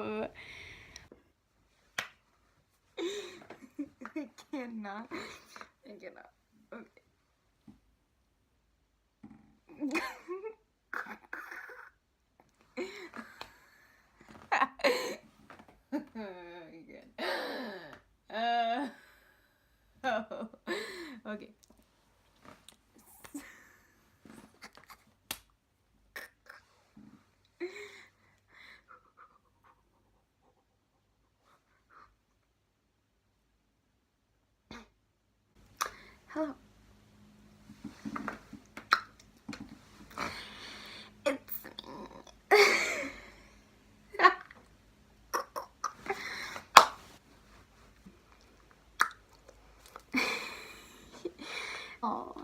I cannot. Okay. Good. Oh. Okay. Hello. It's me. Oh.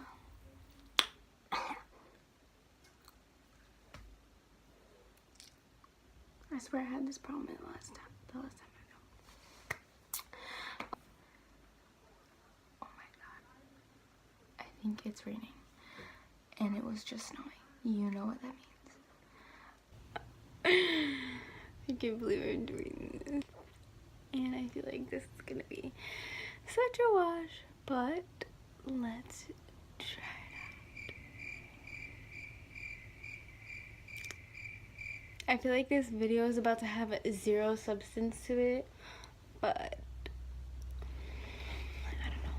I swear I had this problem the last time I filmed. Oh my god. I think it's raining. And it was just snowing. You know what that means. I can't believe I'm doing this. And I feel like this is gonna be such a wash. But let's try it out. I feel like this video is about to have zero substance to it. But I don't know.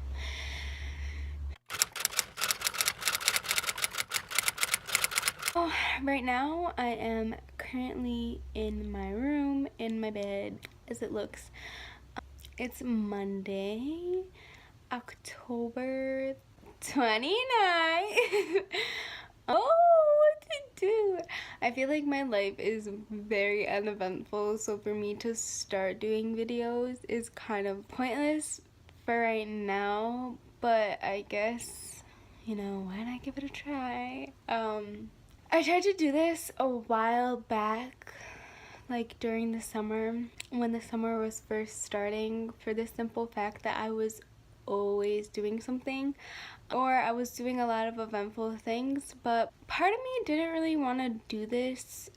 Oh, right now I am currently in my room, in my bed, as it looks. It's Monday, October 29th. Oh, what to do? I feel like my life is very uneventful, so for me to start doing videos is kind of pointless for right now, but I guess, you know, why not give it a try? I tried to do this a while back, like during the summer, when the summer was first starting, for the simple fact that I was always doing something, or I was doing a lot of eventful things. But part of me didn't really want to do this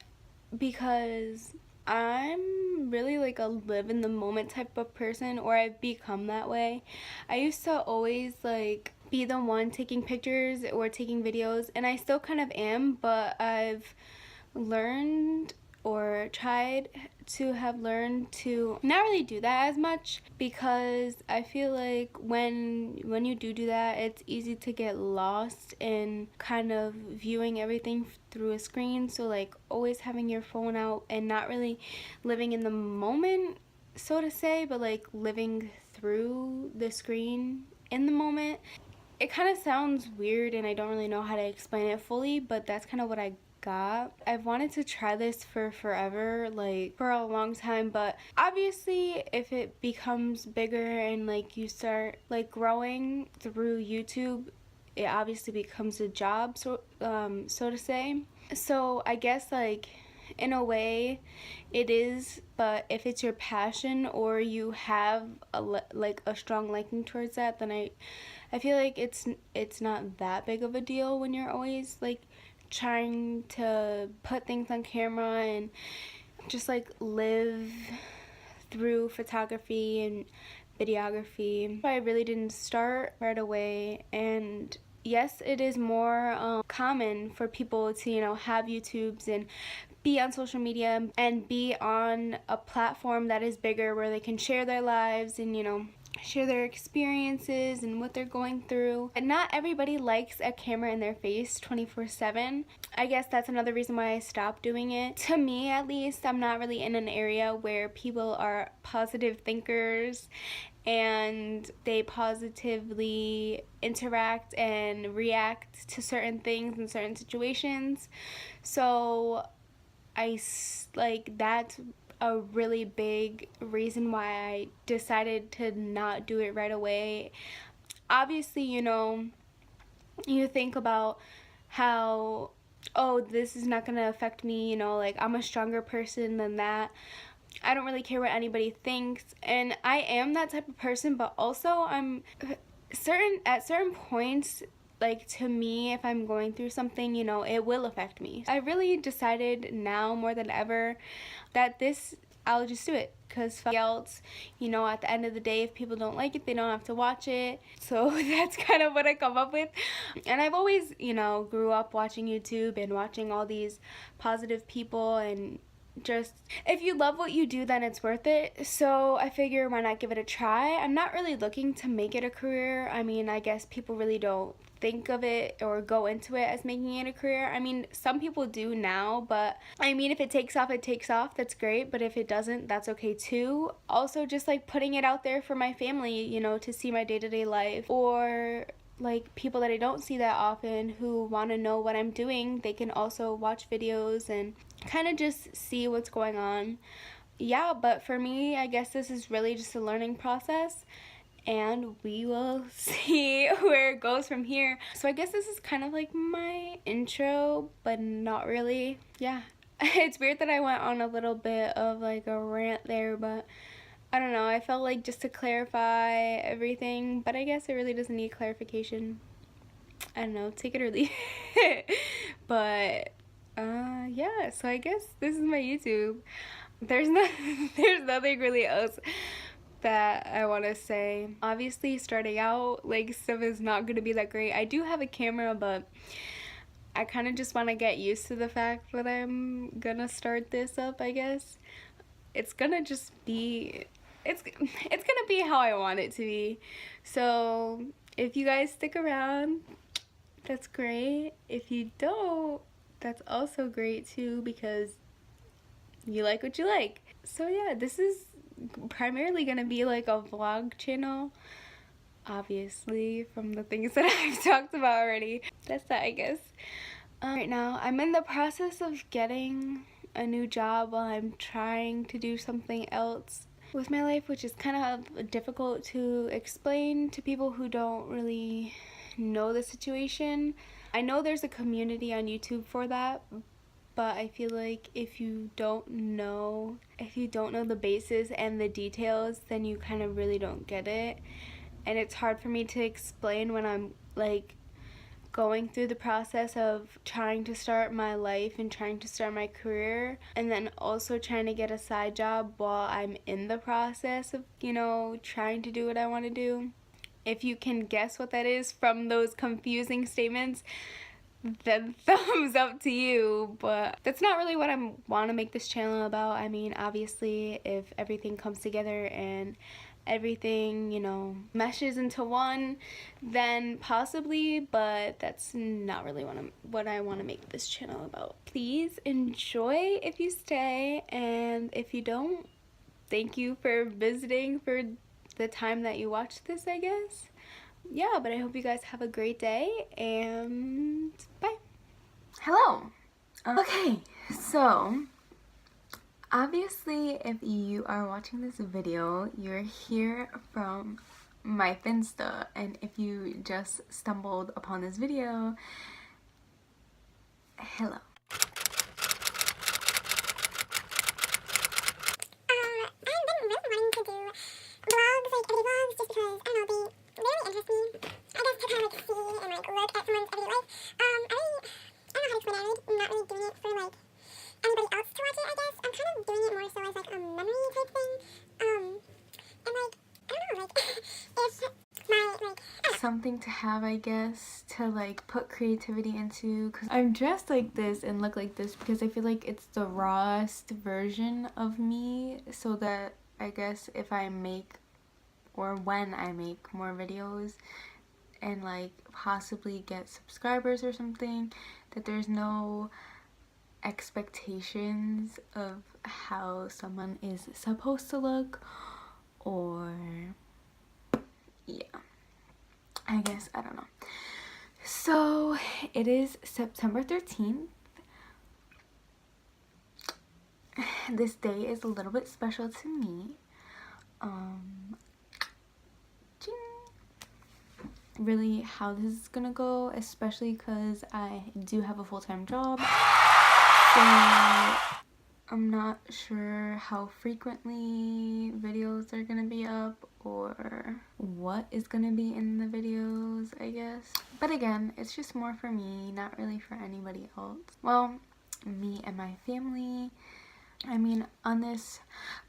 because I'm really like a live in the moment type of person, or I've become that way. I used to always like be the one taking pictures or taking videos, and I still kind of am, but I've learned or tried to have learned to not really do that as much, because I feel like when you do that, it's easy to get lost in kind of viewing everything through a screen. So like always having your phone out and not really living in the moment, so to say, but like living through the screen in the moment. It kind of sounds weird and I don't really know how to explain it fully, but that's kind of what I got. I've wanted to try this for forever, like for a long time, but obviously if it becomes bigger and like you start like growing through YouTube, it obviously becomes a job, so to say. So I guess like in a way it is, but if it's your passion or you have like a strong liking towards that, then I feel like it's not that big of a deal when you're always like trying to put things on camera and just like live through photography and videography. I really didn't start right away, and yes, it is more common for people to, you know, have YouTubes and be on social media and be on a platform that is bigger where they can share their lives and, you know, share their experiences and what they're going through. And not everybody likes a camera in their face 24/7. I guess that's another reason why I stopped doing it. To me, at least, I'm not really in an area where people are positive thinkers and they positively interact and react to certain things in certain situations. So like that's a really big reason why I decided to not do it right away. Obviously, you know, you think about how, oh, this is not gonna affect me, you know, like I'm a stronger person than that. I don't really care what anybody thinks, and I am that type of person, but also I'm at certain points, like to me, if I'm going through something, you know, it will affect me. I really decided now more than ever that this I'll just do it, because else, you know, at the end of the day, if people don't like it, they don't have to watch it. So that's kind of what I come up with. And I've always, you know, grew up watching YouTube and watching all these positive people, and just, if you love what you do, then it's worth it. So I figure, why not give it a try? I'm not really looking to make it a career. I mean, I guess people really don't think of it or go into it as making it a career. I mean, some people do now, but I mean, if it takes off, it takes off. That's great. But if it doesn't, that's okay too. Also, just like putting it out there for my family, you know, to see my day-to-day life, or like people that I don't see that often who want to know what I'm doing, they can also watch videos and kind of just see what's going on. Yeah, but for me, I guess this is really just a learning process, and we will see where it goes from here. So I guess this is kind of like my intro, but not really. Yeah. It's weird that I went on a little bit of like a rant there, but I don't know. I felt like just to clarify everything, but I guess it really doesn't need clarification. I don't know, take it or leave it. But yeah, so I guess this is my YouTube. There's nothing really else that I want to say. Obviously, starting out, like, stuff is not going to be that great. I do have a camera, but I kind of just want to get used to the fact that I'm gonna start this up, I guess. It's gonna just be, it's gonna be how I want it to be. So if you guys stick around, that's great. If you don't, that's also great too, because you like what you like. So yeah, this is primarily gonna be like a vlog channel, obviously, from the things that I've talked about already. That's that, I guess. Right now, I'm in the process of getting a new job while I'm trying to do something else with my life, which is kind of difficult to explain to people who don't really know the situation. I know there's a community on YouTube for that, but I feel like if you don't know the basis and the details, then you kind of really don't get it. And it's hard for me to explain when I'm like going through the process of trying to start my life and trying to start my career, and then also trying to get a side job while I'm in the process of, you know, trying to do what I want to do. If you can guess what that is from those confusing statements, then thumbs up to you. But that's not really what I want to make this channel about. I mean, obviously, if everything comes together and everything, you know, meshes into one, then possibly, but that's not really what I want to make this channel about. Please enjoy if you stay, and if you don't, thank you for visiting for the time that you watched this, I guess. Yeah, but I hope you guys have a great day, and bye. Hello. Okay, so obviously, if you are watching this video, you're here from my Finsta, and if you just stumbled upon this video, hello. Something to have, I guess, to like put creativity into, because I'm dressed like this and look like this because I feel like it's the rawest version of me, so that I guess if I make, or when I make more videos and like possibly get subscribers or something, that there's no expectations of how someone is supposed to look, or yeah, I guess, I don't know. So it is September 13th. This day is a little bit special to me. Really how this is gonna go, especially because I do have a full-time job, so I'm not sure how frequently videos are gonna be up or what is gonna be in the videos, I guess. But again, it's just more for me, not really for anybody else. Well, me and my family. I mean, on this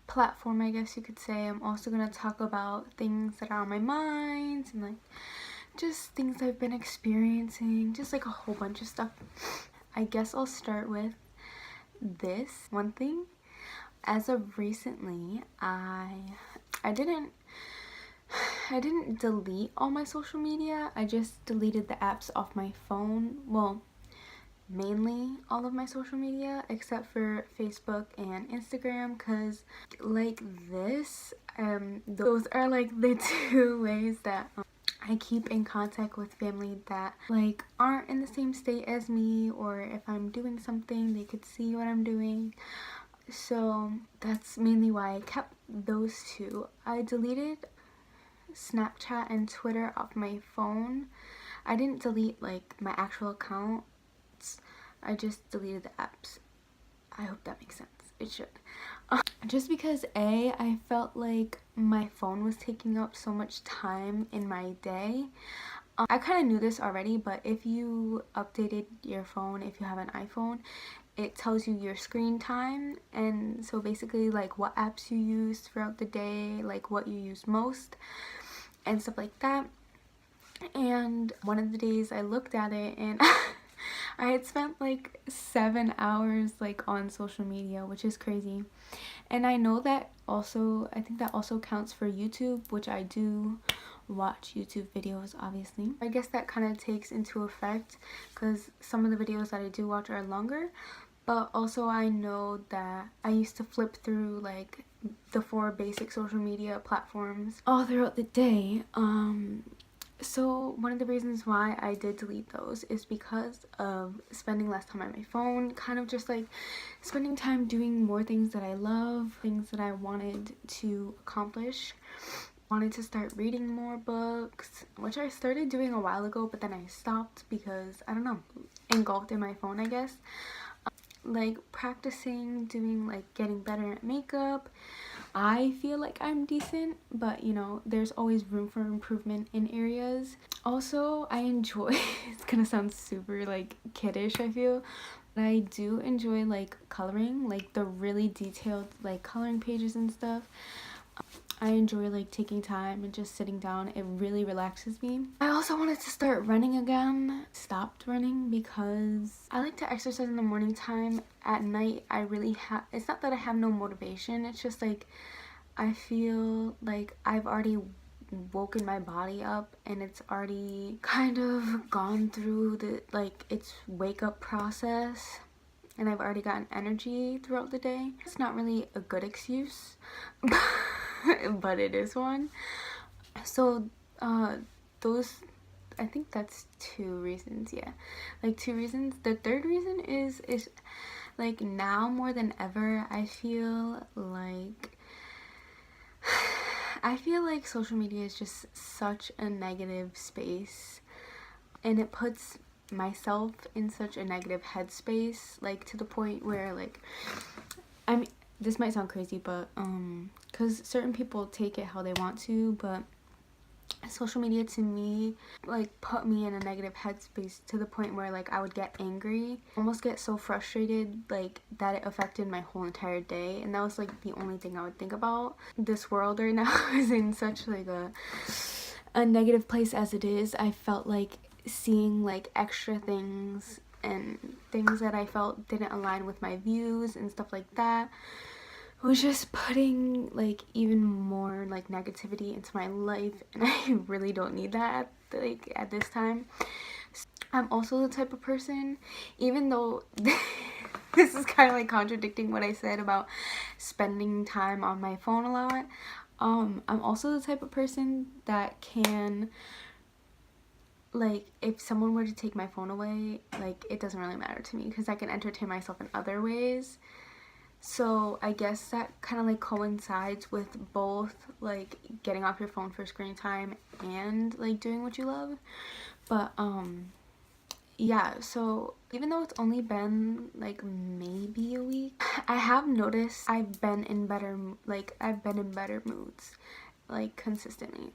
platform, I guess you could say, I'm also gonna talk about things that are on my mind and like just things I've been experiencing, just like a whole bunch of stuff. I guess I'll start with this one thing. As of recently, I didn't delete all my social media. I just deleted the apps off my phone. Well, mainly all of my social media except for Facebook and Instagram, because like this, those are like the two ways that I keep in contact with family that like aren't in the same state as me, or if I'm doing something they could see what I'm doing. So that's mainly why I kept those two. I deleted Snapchat and Twitter off my phone. I didn't delete like my actual accounts. I just deleted the apps. I hope that makes sense. It should. Just because I felt like my phone was taking up so much time in my day. I kind of knew this already, but if you updated your phone, if you have an iPhone, it tells you your screen time, and so basically like what apps you use throughout the day, like what you use most and stuff like that. And one of the days I looked at it and I had spent like 7 hours like on social media, which is crazy. And I know that also, I think that also counts for YouTube, which I do watch YouTube videos, obviously. I guess that kind of takes into effect because some of the videos that I do watch are longer, but also I know that I used to flip through like the 4 basic social media platforms all throughout the day. So one of the reasons why I did delete those is because of spending less time on my phone, kind of just like spending time doing more things that I love, things that I wanted to accomplish. Wanted to start reading more books, which I started doing a while ago, but then I stopped because, I don't know, engulfed in my phone, I guess. Like practicing, doing like getting better at makeup. I feel like I'm decent, but you know, there's always room for improvement in areas. Also, I enjoy, it's gonna sound super like kiddish, I feel, but I do enjoy like coloring, like the really detailed like coloring pages and stuff. I enjoy like taking time and just sitting down. It really relaxes me. I also wanted to start running again. Stopped running because I like to exercise in the morning time. At night, I really have, it's not that I have no motivation. It's just like I feel like I've already woken my body up and it's already kind of gone through the like its wake up process, and I've already gotten energy throughout the day. It's not really a good excuse, but it is one. So those, I think that's 2 reasons. Yeah, like 2 reasons. The third reason is like now more than ever I feel like social media is just such a negative space, and it puts myself in such a negative headspace, like to the point where like, I mean, this might sound crazy, but because certain people take it how they want to, but social media to me like put me in a negative headspace to the point where like I would get angry, almost get so frustrated like that it affected my whole entire day, and that was like the only thing I would think about. This world right now is in such like a negative place as it is. I felt like seeing like extra things and things that I felt didn't align with my views and stuff like that was just putting like even more like negativity into my life, and I really don't need that at this time. I'm also the type of person, even though this is kind of like contradicting what I said about spending time on my phone a lot, I'm also the type of person that can, like, if someone were to take my phone away, like, it doesn't really matter to me because I can entertain myself in other ways. So I guess that kind of like coincides with both like getting off your phone for screen time and like doing what you love. But yeah, so even though it's only been like maybe a week, I have noticed I've been in better moods like consistently.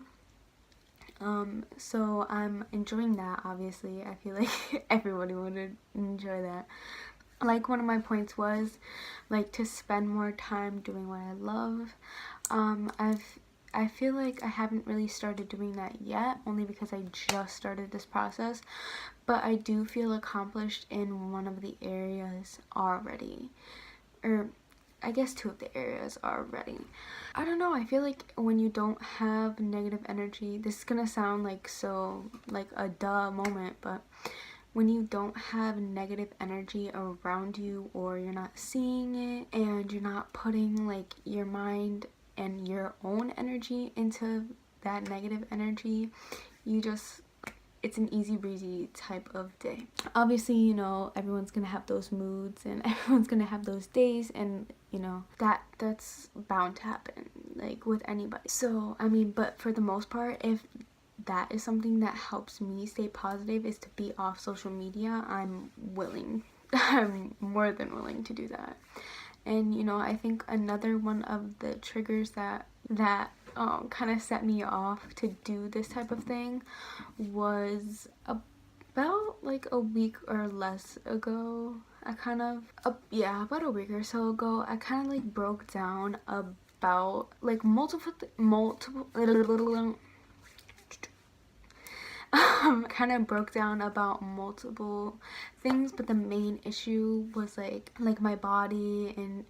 So I'm enjoying that. Obviously I feel like everybody would enjoy that. Like one of my points was like to spend more time doing what I love. I feel like I haven't really started doing that yet, only because I just started this process, but I do feel accomplished in one of the areas already, or I guess two of the areas already. I don't know, I feel like when you don't have negative energy, this is gonna sound like so like a duh moment, but when you don't have negative energy around you, or you're not seeing it and you're not putting like your mind and your own energy into that negative energy, you just, it's an easy breezy type of day. Obviously, you know, everyone's gonna have those moods and everyone's gonna have those days, and you know, that's bound to happen, like with anybody. So I mean, but for the most part, if that is something that helps me stay positive, is to be off social media, I'm willing. I'm more than willing to do that. And you know, I think another one of the triggers that kind of set me off to do this type of thing was about like a week or less ago. I kind of about a week or so ago, I kind of like broke down about like multiple kind of broke down about multiple things, but the main issue was like my body and,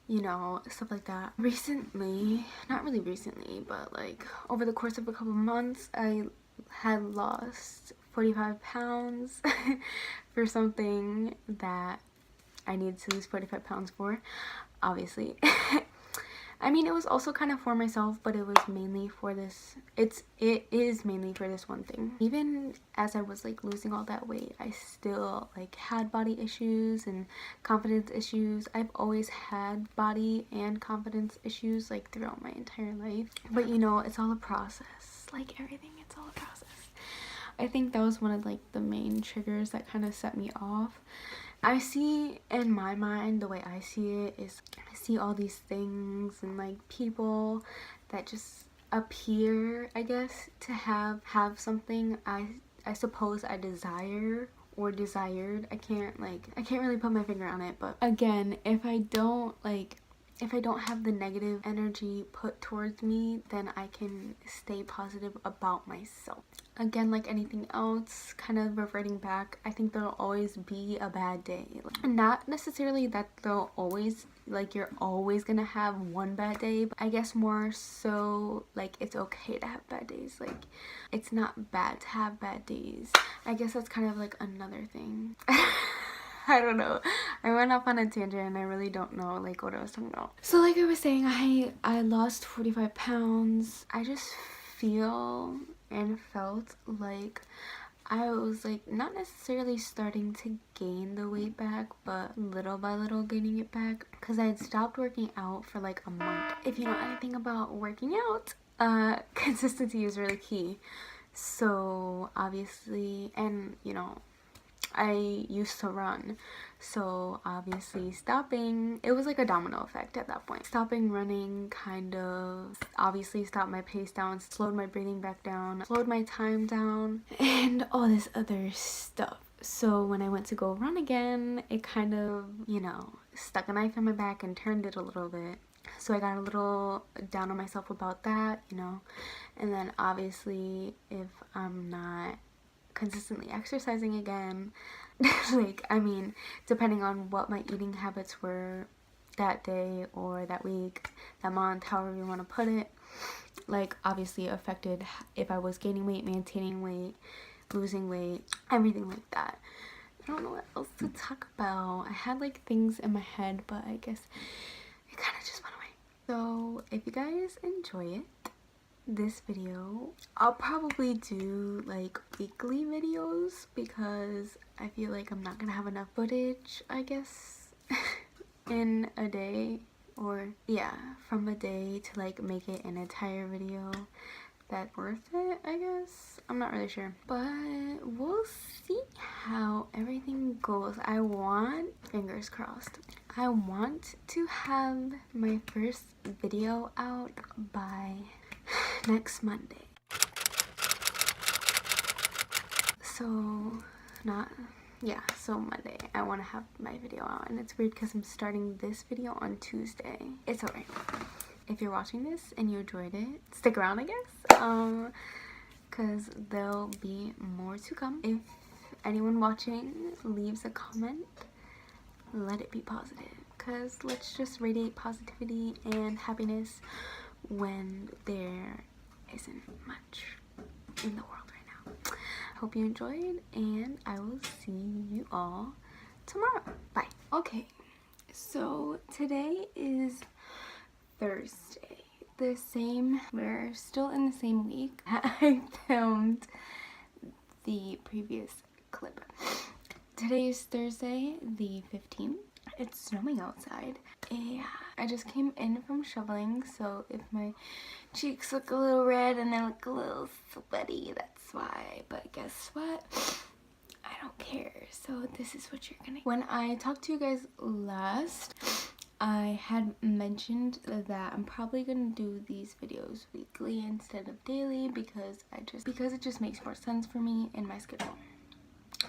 you know, stuff like that. Recently, not really recently, but like over the course of a couple months, I had lost 45 pounds for something that I needed to lose 45 pounds for, obviously. I mean, it was also kind of for myself, but it was mainly for this, it is mainly for this one thing. Even as I was like losing all that weight, I still like had body issues and confidence issues. I've always had body and confidence issues like throughout my entire life. But you know, it's all a process. Like everything, it's all a process. I think that was one of like the main triggers that kind of set me off. I see, in my mind, the way I see it is, I see all these things and like people that just appear, I guess, to have something I suppose I desire or desired. I can't really put my finger on it, but again, if I don't have the negative energy put towards me, then I can stay positive about myself. Again, like anything else, kind of reverting back, I think there'll always be a bad day. Not necessarily that there'll always, like, you're always gonna have one bad day, but I guess more so, like, it's okay to have bad days. Like, it's not bad to have bad days. I guess that's kind of like another thing. I don't know. I went off on a tangent and I really don't know like what I was talking about. So like I was saying, I lost 45 pounds. I just feel and felt like I was like not necessarily starting to gain the weight back, but little by little gaining it back, because I had stopped working out for like a month. If you know anything about working out, consistency is really key. So obviously, and you know, I used to run, so obviously stopping, it was like a domino effect at that point. Stopping running kind of obviously stopped my pace down, slowed my breathing back down, slowed my time down, and all this other stuff. So when I went to go run again, it kind of, you know, stuck a knife in my back and turned it a little bit. So I got a little down on myself about that, you know. And then obviously if I'm not consistently exercising again, like, I mean, depending on what my eating habits were that day or that week, that month, however you want to put it, like obviously affected if I was gaining weight, maintaining weight, losing weight, everything like that. I don't know what else to talk about. I had like things in my head, but I guess it kind of just went away. So if you guys enjoy it, this video, I'll probably do like weekly videos, because I feel like I'm not gonna have enough footage, I guess, in a day, or yeah, from a day to like make it an entire video that's worth it, I guess. I'm not really sure, but we'll see how everything goes. I want, fingers crossed, I want to have my first video out by next Monday. So not yeah, so Monday I want to have my video out, and it's weird because I'm starting this video on Tuesday. It's alright. If you're watching this and you enjoyed it, stick around, I guess, because there'll be more to come. If anyone watching leaves a comment, let it be positive, because let's just radiate positivity and happiness when there isn't much in the world right now. Hope you enjoyed, and I will see you all tomorrow. Bye. Okay, so today is Thursday. We're still in the same week I filmed the previous clip. Today is Thursday, the 15th. It's snowing outside. Yeah, I just came in from shoveling, so if my cheeks look a little red and I look a little sweaty, that's why. But guess what? I don't care. So this is what you're gonna. When I talked to you guys last, I had mentioned that I'm probably gonna do these videos weekly instead of daily because it just makes more sense for me in my schedule.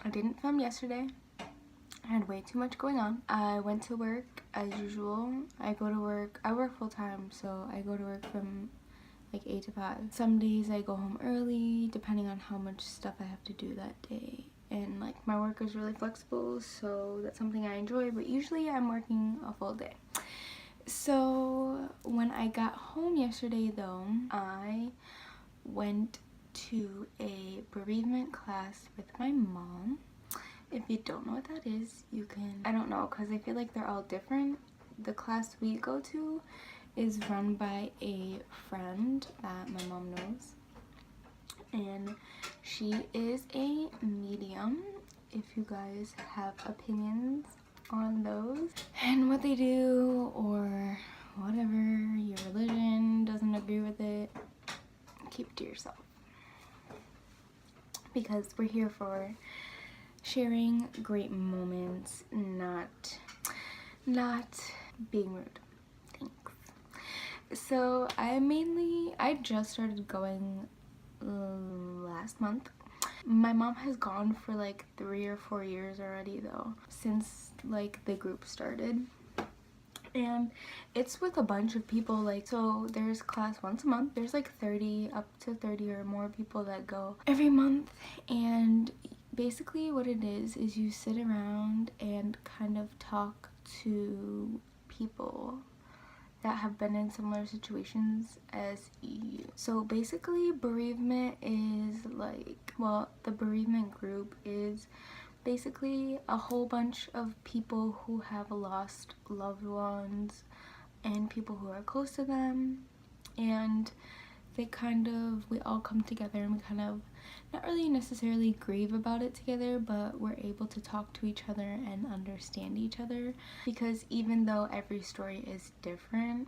I didn't film yesterday. I had way too much going on. I went to work as usual. I work full time, so I go to work from like 8 to 5. Some days I go home early depending on how much stuff I have to do that day. And like my work is really flexible, so that's something I enjoy, but usually I'm working a full day. So when I got home yesterday though, I went to a bereavement class with my mom. If you don't know what that is, you can, I don't know, because I feel like they're all different. The class we go to is run by a friend that my mom knows, and she is a medium. If you guys have opinions on those and what they do or whatever, your religion doesn't agree with it, keep it to yourself, because we're here for sharing great moments, not being rude. Thanks. So I just started going last month. My mom has gone for like 3 or 4 years already though, since like the group started. And it's with a bunch of people, like, so there's class once a month. There's like up to 30 or more people that go every month, and basically what it is you sit around and kind of talk to people that have been in similar situations as you. So basically bereavement is like, well, the bereavement group is basically a whole bunch of people who have lost loved ones and people who are close to them, and we all come together and we kind of not really necessarily grieve about it together, but we're able to talk to each other and understand each other, because even though every story is different,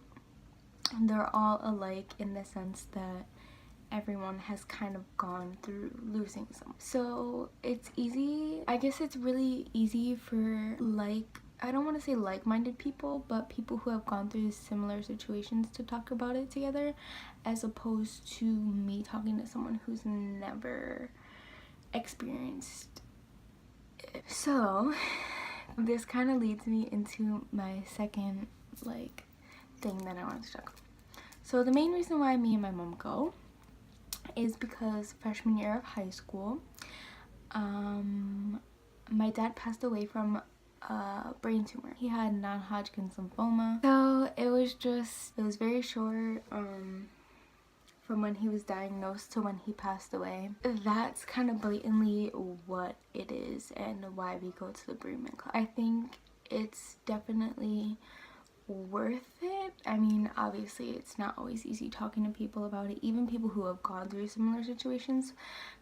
they're all alike in the sense that everyone has kind of gone through losing someone. So it's easy, I guess it's really easy for, like, I don't want to say like-minded people, but people who have gone through similar situations to talk about it together, as opposed to me talking to someone who's never experienced it. So this kind of leads me into my second like thing that I wanted to talk about. So the main reason why me and my mom go is because freshman year of high school, my dad passed away from brain tumor. He had non-Hodgkin's lymphoma. So it was very short from when he was diagnosed to when he passed away. That's kind of blatantly what it is and why we go to the bereavement club. I think it's definitely worth it. I mean, obviously it's not always easy talking to people about it, even people who have gone through similar situations,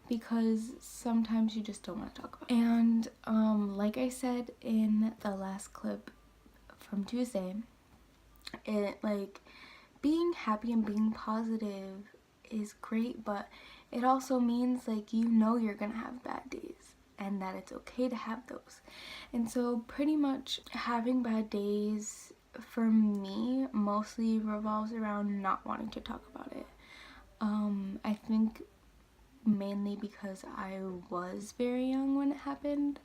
because sometimes you just don't want to talk about it. And like I said in the last clip from Tuesday, it like being happy and being positive is great, but it also means like you're gonna have bad days and that it's okay to have those. And so pretty much having bad days for me mostly revolves around not wanting to talk about it. I think mainly because I was very young when it happened.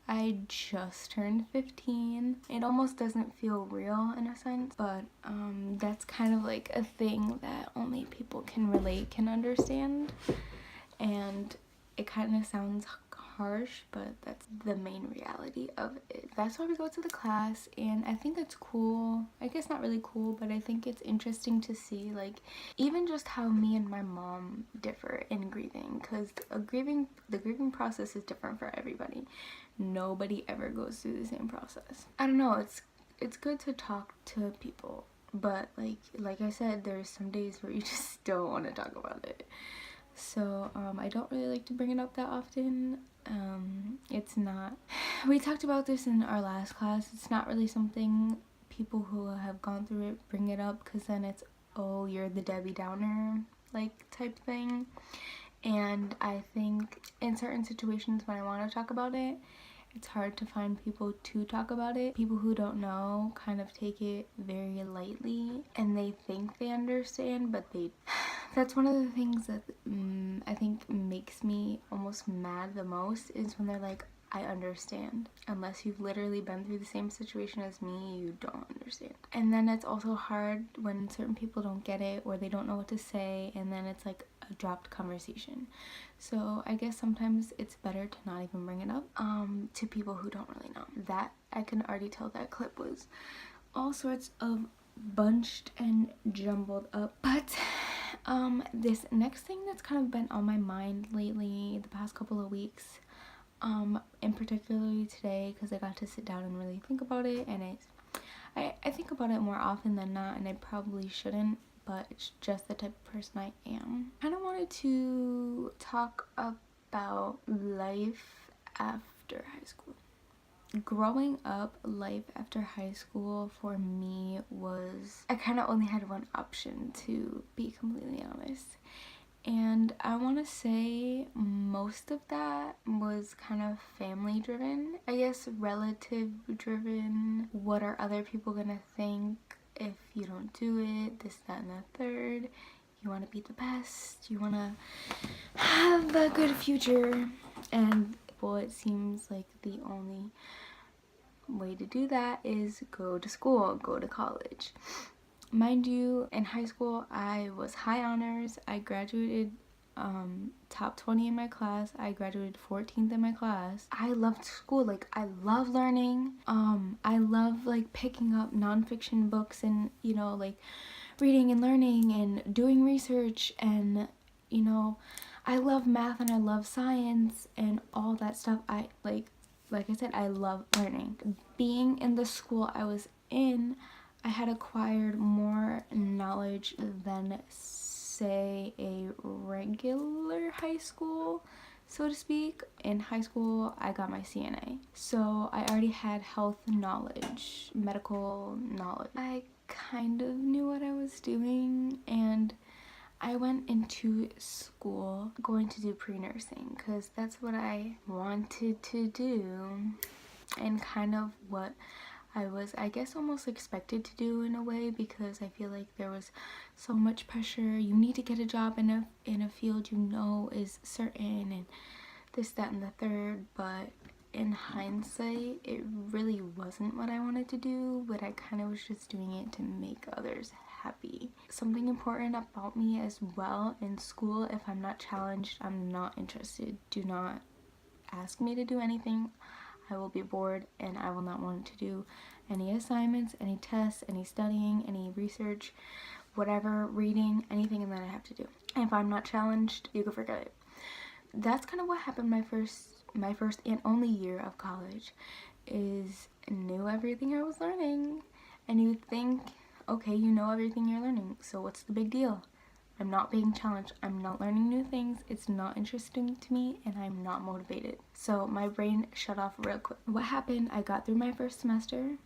I just turned 15. It almost doesn't feel real in a sense, but that's kind of like a thing that only people can relate, can understand. And it kind of sounds harsh, but that's the main reality of it. That's why we go to the class, and I think it's cool. I guess not really cool, but I think it's interesting to see, like, even just how me and my mom differ in grieving, because the grieving process is different for everybody. Nobody ever goes through the same process. I don't know, it's good to talk to people, but like I said, there's some days where you just don't want to talk about it. So I don't really like to bring it up that often. It's not, we talked about this in our last class, it's not really something people who have gone through it bring it up, because then it's, oh, you're the Debbie Downer like type thing. And I think in certain situations when I want to talk about it, it's hard to find people to talk about it. People who don't know kind of take it very lightly, and they think they understand, but they that's one of the things that I think makes me almost mad the most, is when they're like, I understand. Unless you've literally been through the same situation as me, you don't understand. And then it's also hard when certain people don't get it, or they don't know what to say, and then it's like a dropped conversation. So I guess sometimes it's better to not even bring it up to people who don't really know. That, I can already tell that clip was all sorts of bunched and jumbled up. But this next thing that's kind of been on my mind lately, the past couple of weeks, and particularly today, because I got to sit down and really think about it, and I think about it more often than not, and I probably shouldn't, but it's just the type of person I am. I kind of wanted to talk about life after high school. Growing up, life after high school for me was, I kind of only had one option, to be completely honest. And I want to say most of that was kind of family driven, I guess, relative driven. What are other people gonna think if you don't do it, this, that, and the third. You want to be the best, you want to have a good future, and well, it seems like the only way to do that is go to school, go to college. Mind you, in high school I was high honors. I graduated top 20 in my class. I graduated 14th in my class. I loved school. Like, I love learning. I love like picking up nonfiction books and, you know, like reading and learning and doing research, and, you know, I love math and I love science and all that stuff. I like I said, I love learning. Being in the school I was in, I had acquired more knowledge than, say, a regular high school, so to speak. In high school, I got my CNA, so I already had health knowledge, medical knowledge. I kind of knew what I was doing, and I went into school going to do pre-nursing because that's what I wanted to do, and kind of what I was, I guess, almost expected to do in a way, because I feel like there was so much pressure. You need to get a job in a field you know is certain, and this, that, and the third. But in hindsight, it really wasn't what I wanted to do, but I kind of was just doing it to make others happy. Something important about me as well in school: if I'm not challenged, I'm not interested. Do not ask me to do anything. I will be bored and I will not want to do any assignments, any tests, any studying, any research, whatever, reading, anything that I have to do. And if I'm not challenged, you can forget it. That's kind of what happened my first and only year of college, is knew everything I was learning. And you think, okay, you know everything you're learning, so what's the big deal? I'm not being challenged. I'm not learning new things. It's not interesting to me, and I'm not motivated. So my brain shut off real quick. What happened? I got through my first semester.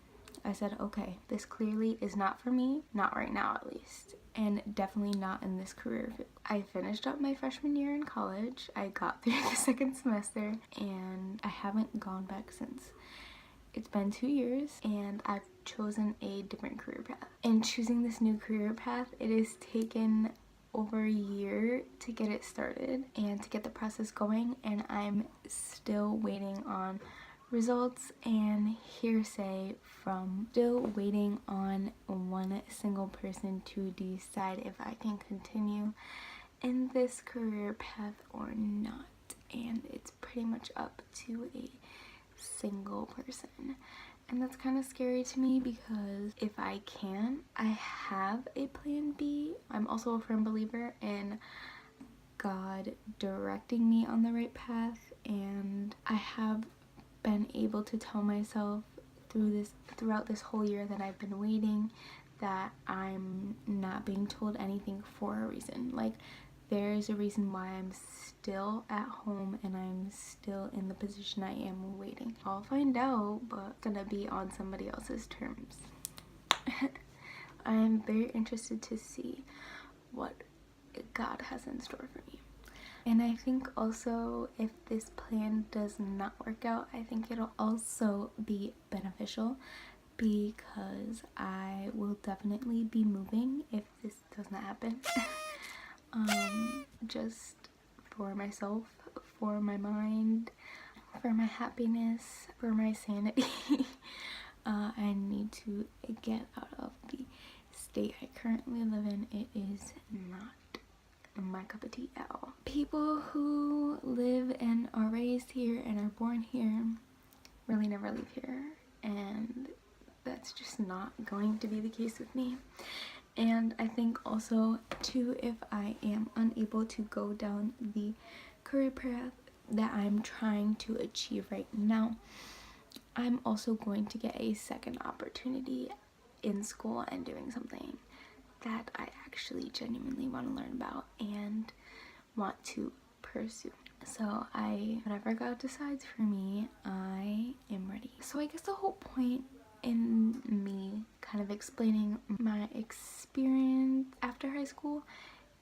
I said, okay, this clearly is not for me. Not right now, at least. And definitely not in this career field. I finished up my freshman year in college. I got through the second semester, and I haven't gone back since. It's been 2 years, and I've chosen a different career path. In choosing this new career path, it has taken over a year to get it started and to get the process going, and I'm still waiting on results and hearsay from still waiting on one single person to decide if I can continue in this career path or not, and it's pretty much up to a single person. And that's kind of scary to me because if I can, I have a plan B. I'm also a firm believer in God directing me on the right path, and I have been able to tell myself throughout this whole year that I've been waiting that I'm not being told anything for a reason. Like, there's a reason why I'm still at home and I'm still in the position I am waiting. I'll find out, but it's gonna be on somebody else's terms. I'm very interested to see what God has in store for me. And I think also if this plan does not work out, I think it'll also be beneficial because I will definitely be moving if this does not happen. Just for myself, for my mind, for my happiness, for my sanity. I need to get out of the state I currently live in. It is not my cup of tea at all. People who live and are raised here and are born here really never leave here, and that's just not going to be the case with me. And I think also too, if I am unable to go down the career path that I'm trying to achieve right now, I'm also going to get a second opportunity in school and doing something that I actually genuinely want to learn about and want to pursue. So whatever God decides for me, I am ready. So I guess the whole point in me kind of explaining my experience after high school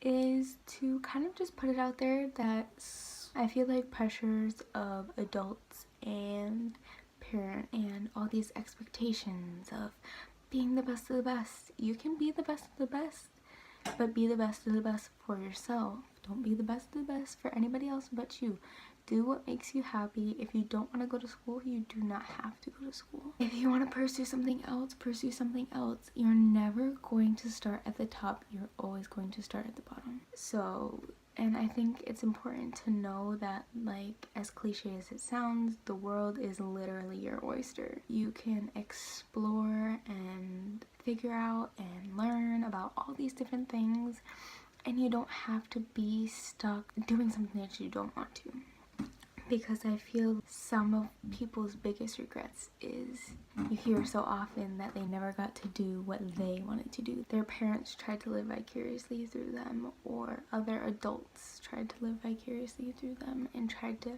is to kind of just put it out there that I feel like pressures of adults and parent and all these expectations of being the best of the best. You can be the best of the best, but be the best of the best for yourself. Don't be the best of the best for anybody else but you. Do what makes you happy. If you don't want to go to school, you do not have to go to school. If you want to pursue something else, pursue something else. You're never going to start at the top. You're always going to start at the bottom. So, and I think it's important to know that, like, as cliche as it sounds, the world is literally your oyster. You can explore and figure out and learn about all these different things, and you don't have to be stuck doing something that you don't want to. Because I feel some of people's biggest regrets is you hear so often that they never got to do what they wanted to do. Their parents tried to live vicariously through them, or other adults tried to live vicariously through them and tried to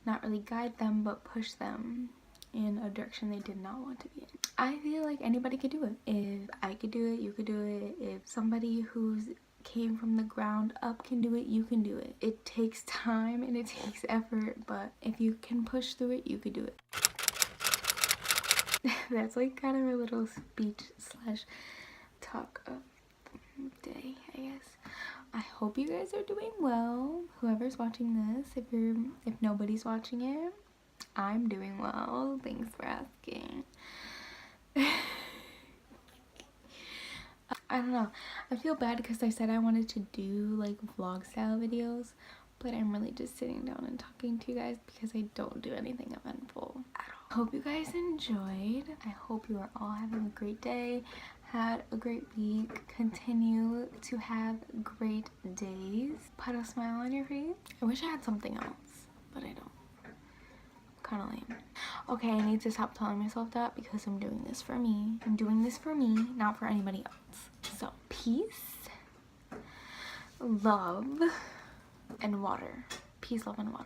not really guide them but push them in a direction they did not want to be in. I feel like anybody could do it. If I could do it, you could do it. If somebody who's came from the ground up can do it, you can do it. It takes time and it takes effort, but if you can push through it, you could do it. That's like kind of a little speech slash talk of the day, I guess. I hope you guys are doing well. Whoever's watching this, if nobody's watching it, I'm doing well. Thanks for asking. I don't know. I feel bad because I said I wanted to do like vlog style videos, but I'm really just sitting down and talking to you guys because I don't do anything eventful at all. Hope you guys enjoyed. I hope you are all having a great day, had a great week, continue to have great days. Put a smile on your face. I wish I had something else, but I don't. Kind of lame. Okay, I need to stop telling myself that because I'm doing this for me. I'm doing this for me, not for anybody else. So, peace, love, and water. Peace, love, and water.